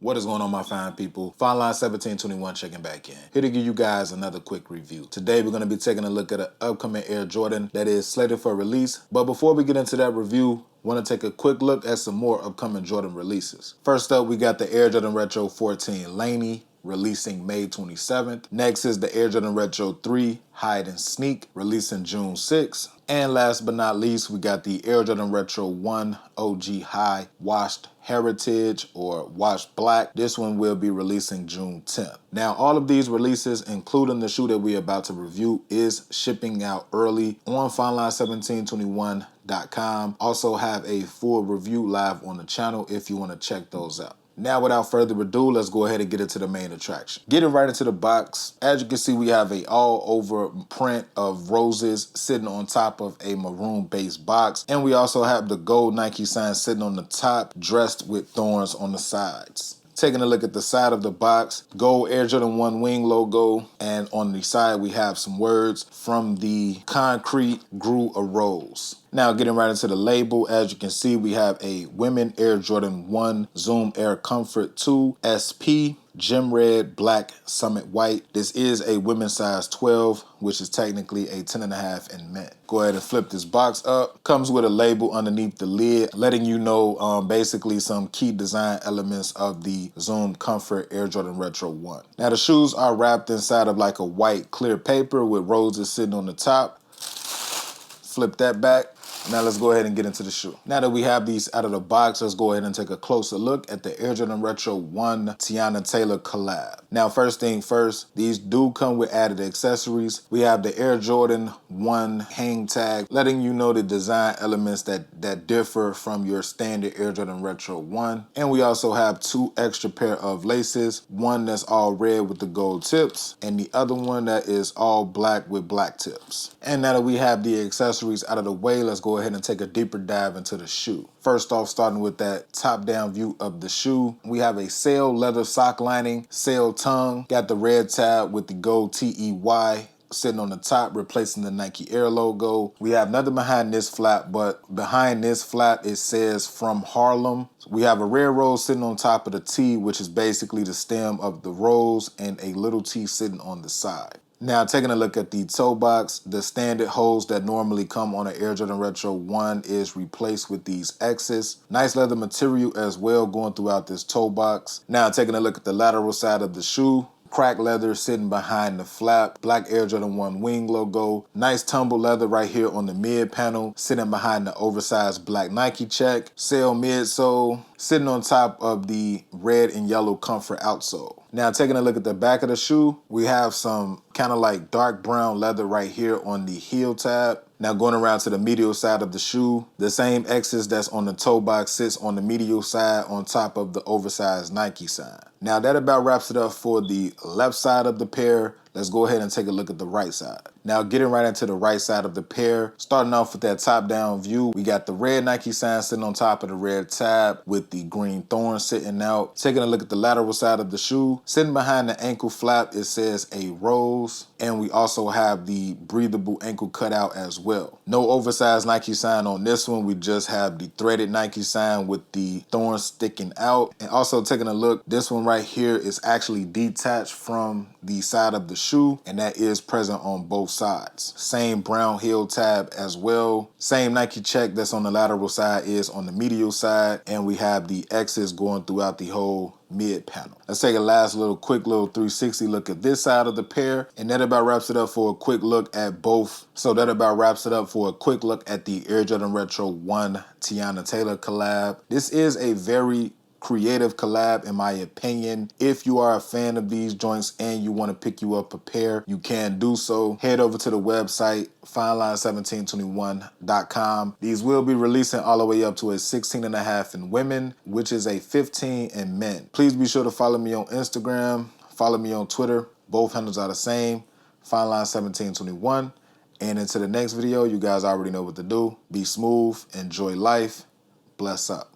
What is going on, my fine people? Fine Line 1721 checking back in. Here to give you guys another quick review. Today we're going to be taking a look at an upcoming Air Jordan that is slated for release. But before we get into that review, want to take a quick look at some more upcoming Jordan releases. First up, we got the Air Jordan Retro 14 Laney, releasing May 27th. Next is the Air Jordan Retro 3 Hide and Sneak, releasing June 6th. And last but not least, we got the Air Jordan Retro 1 OG High Washed Heritage or Washed Black. This one will be releasing June 10th. Now, all of these releases, including the shoe that we're about to review, is shipping out early on FineLine1721.com. Also have a full review live on the channel if you want to check those out. Now, without further ado, let's go ahead and get into the main attraction. Getting right into the box, as you can see, we have a all-over print of roses sitting on top of a maroon-based box. And we also have the gold Nike sign sitting on the top, dressed with thorns on the sides. Taking a look at the side of the box, gold Air Jordan 1 wing logo, and on the side we have some words from the concrete grew a rose. Now getting right into the label, as you can see, we have a women Air Jordan 1 Zoom Air Comfort 2 SP, gem red, black, summit white. This is a women's size 12, which is technically a 10.5 in men. Go ahead and flip this box up. Comes with a label underneath the lid, letting you know basically some key design elements of the Zoom Comfort Air Jordan Retro 1. Now the shoes are wrapped inside of like a white clear paper with roses sitting on the top. Flip that back. Now let's go ahead and get into the shoe. Now that we have these out of the box, let's go ahead and take a closer look at the Air Jordan Retro 1 Teyana Taylor collab. Now first thing first, these do come with added accessories. We have the Air Jordan 1 hang tag, letting you know the design elements that differ from your standard Air Jordan Retro 1. And we also have two extra pair of laces, one that's all red with the gold tips, and the other one that is all black with black tips. And now that we have the accessories out of the way, let's go ahead and take a deeper dive into the shoe. First off, starting with that top-down view of the shoe, we have a sail leather sock lining, sail tongue, got the red tab with the gold TEY sitting on the top, replacing the Nike Air logo. We have nothing behind this flap, but behind this flap, it says from Harlem. We have a red rose sitting on top of the T, which is basically the stem of the rose, and a little T sitting on the side. Now, taking a look at the toe box, the standard holes that normally come on an Air Jordan Retro 1 is replaced with these X's. Nice leather material as well going throughout this toe box. Now, taking a look at the lateral side of the shoe, cracked leather sitting behind the flap, black Air Jordan 1 wing logo, nice tumble leather right here on the mid panel, sitting behind the oversized black Nike check, sail midsole, sitting on top of the red and yellow comfort outsole. Now taking a look at the back of the shoe, we have some kind of like dark brown leather right here on the heel tab. Now going around to the medial side of the shoe, the same X's that's on the toe box sits on the medial side on top of the oversized Nike sign. Now that about wraps it up for the left side of the pair. Let's go ahead and take a look at the right side. Now getting right into the right side of the pair, starting off with that top-down view, we got the red Nike sign sitting on top of the red tab with the green thorn sitting out. Taking a look at the lateral side of the shoe, sitting behind the ankle flap, it says a rose, and we also have the breathable ankle cutout as well. No oversized Nike sign on this one. We just have the threaded Nike sign with the thorn sticking out. And also taking a look, this one right here is actually detached from the side of the shoe, and that is present on both sides. Same brown heel tab as well. Same Nike check that's on the lateral side is on the medial side, and we have the X's going throughout the whole mid panel. Let's take a last quick little 360 look at this side of the pair, and that about wraps it up for a quick look at both. So that about wraps it up for a quick look at the Air Jordan Retro 1 Teyana Taylor collab. This is a very creative collab in my opinion. If you are a fan of these joints and you want to pick you up a pair, you can do so. Head over to the website FineLine1721.com. These will be releasing all the way up to a 16.5 in women, which is a 15 in men. Please be sure to follow me on Instagram, follow me on Twitter. Both handles are the same, FineLine1721. And until the next video, you guys already know what to do. Be smooth, enjoy life, bless up.